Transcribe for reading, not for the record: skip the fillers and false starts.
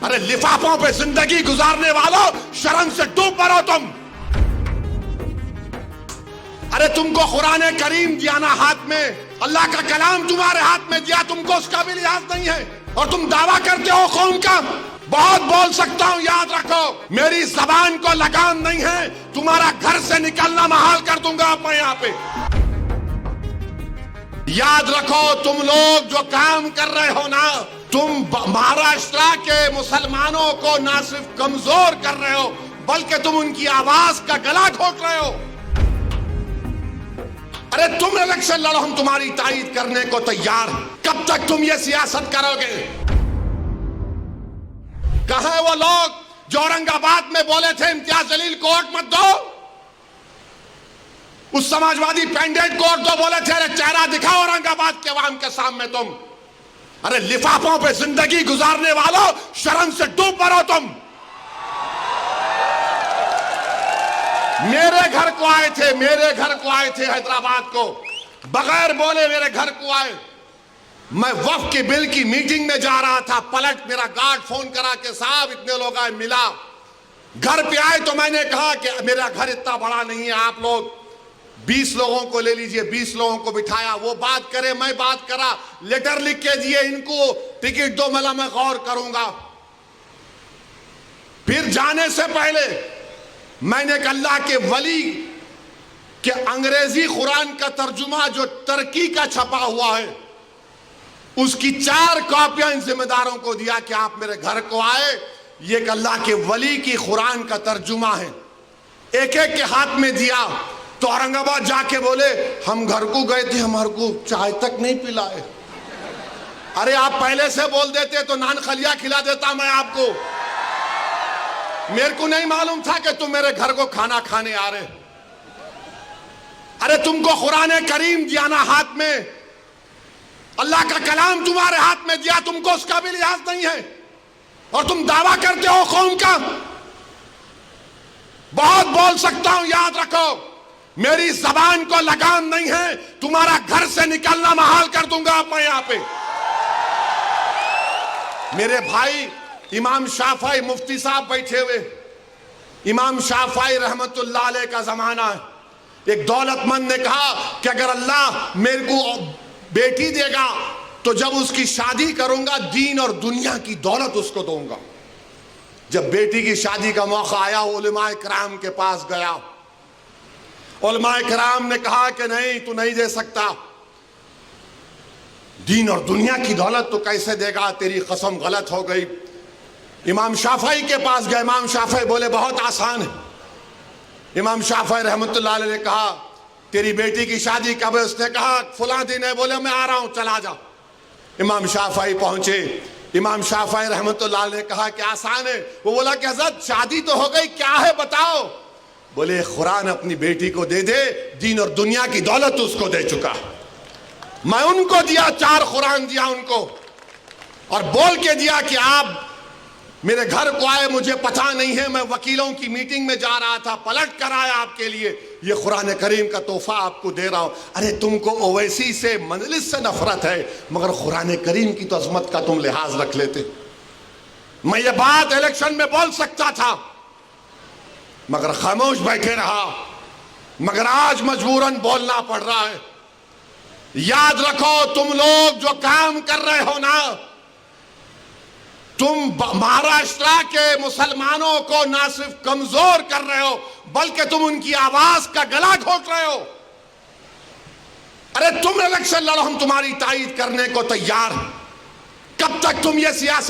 ارے لفافوں پہ زندگی گزارنے والوں، شرم سے ڈوب مرو تم۔ ارے تم کو قرآن کریم دیا نا ہاتھ میں، اللہ کا کلام تمہارے ہاتھ میں دیا، تم کو اس کا بھی لحاظ نہیں ہے، اور تم دعویٰ کرتے ہو قوم کا۔ بہت بول سکتا ہوں، یاد رکھو میری زبان کو لگام نہیں ہے، تمہارا گھر سے نکلنا محال کر دوں گا میں یہاں پہ۔ یاد رکھو تم لوگ جو کام کر رہے ہو نا، تم مہاراشٹر کے مسلمانوں کو نہ صرف کمزور کر رہے ہو بلکہ تم ان کی آواز کا گلا گھونٹ رہے ہو۔ ارے تم الیکشن لڑو، ہم تمہاری تائید کرنے کو تیار ہیں۔ کب تک تم یہ سیاست کرو گے؟ کہاں ہیں وہ لوگ جو اورنگ آباد میں بولے تھے امتیاز جلیل کو ووٹ مت دو؟ اس سماجوادی پینڈیٹ کو ووٹ دو بولے تھے، ارے چہرہ دکھاؤ اورنگ آباد کے عوام کے سامنے تم۔ ارے لفافوں پہ زندگی گزارنے والوں، شرم سے ڈوب مرو تم۔ میرے گھر کو آئے تھے حیدرآباد کو، بغیر بولے میرے گھر کو آئے۔ میں وقف کے بل کی میٹنگ میں جا رہا تھا، پلٹ میرا گارڈ فون کرا کہ صاحب اتنے لوگ آئے، ملا۔ گھر پہ آئے تو میں نے کہا کہ میرا گھر اتنا بڑا نہیں ہے، آپ لوگ 20 لوگوں کو لے لیجئے۔ 20 لوگوں کو بٹھایا، وہ بات کرے میں بات کرا، لیٹر لکھ کے دیے، ان کو ٹکٹ دو، میں غور کروں گا۔ پھر جانے سے پہلے میں نے ایک اللہ کے ولی کہ انگریزی قرآن کا ترجمہ جو ترکی کا چھپا ہوا ہے، اس کی 4 کاپیاں ان ذمہ داروں کو دیا کہ آپ میرے گھر کو آئے، یہ ایک اللہ کے ولی کی قرآن کا ترجمہ ہے۔ ایک ایک کے ہاتھ میں دیا تو اورنگ آباد جا کے بولے ہم گھر کو گئے تھے، ہمارے کو چائے تک نہیں پلائے۔ ارے آپ پہلے سے بول دیتے تو نان خلیہ کھلا دیتا میں آپ کو۔ میرے کو نہیں معلوم تھا کہ تم میرے گھر کو کھانا کھانے آ رہے۔ ارے تم کو قرآن کریم دیا نا ہاتھ میں، اللہ کا کلام تمہارے ہاتھ میں دیا، تم کو اس کا بھی لحاظ نہیں ہے، اور تم دعویٰ کرتے ہو قوم کا۔ بہت بول سکتا ہوں، یاد رکھو میری زبان کو لگام نہیں ہے، تمہارا گھر سے نکلنا محال کر دوں گا میں یہاں پہ۔ میرے بھائی امام شافعی مفتی صاحب بیٹھے ہوئے، امام شافعی رحمت اللہ علیہ کا زمانہ ہے۔ ایک دولت مند نے کہا کہ اگر اللہ میرے کو بیٹی دے گا تو جب اس کی شادی کروں گا دین اور دنیا کی دولت اس کو دوں گا۔ جب بیٹی کی شادی کا موقع آیا علماء کرام کے پاس گیا، علماء کرام نے کہا کہ نہیں تو نہیں دے سکتا، دین اور دنیا کی دولت تو کیسے دے گا، تیری قسم غلط ہو گئی۔ امام شافعی کے پاس گئے، امام شافعی بولے بہت آسان ہے۔ امام شافعی رحمت اللہ علیہ نے کہا تیری بیٹی کی شادی کب ہے؟ اس نے کہا فلاں دن ہے۔ بولے میں آ رہا ہوں، چلا جا۔ امام شافعی پہنچے، امام شافعی رحمت اللہ علیہ نے کہا کہ آسان ہے۔ وہ بولا کہ حضرت شادی تو ہو گئی، کیا ہے بتاؤ؟ بولے قرآن اپنی بیٹی کو دے دے، دین اور دنیا کی دولت اس کو دے چکا۔ میں ان کو دیا، 4 قرآن دیا ان کو، اور بول کے دیا کہ آپ میرے گھر کو آئے، مجھے پتہ نہیں ہے، میں وکیلوں کی میٹنگ میں جا رہا تھا، پلٹ کر آیا آپ کے لیے، یہ قرآن کریم کا تحفہ آپ کو دے رہا ہوں۔ ارے تم کو اویسی سے مجلس سے نفرت ہے، مگر قرآن کریم کی تو عظمت کا تم لحاظ رکھ لیتے۔ میں یہ بات الیکشن میں بول سکتا تھا مگر خاموش بیٹھے رہا، مگر آج مجبوراً بولنا پڑ رہا ہے۔ یاد رکھو تم لوگ جو کام کر رہے ہو نا، تم مہاراشٹر کے مسلمانوں کو نہ صرف کمزور کر رہے ہو بلکہ تم ان کی آواز کا گلا گھونٹ رہے ہو۔ ارے تم الیکشن لڑو، ہم تمہاری تائید کرنے کو تیار ہیں۔ کب تک تم یہ سیاست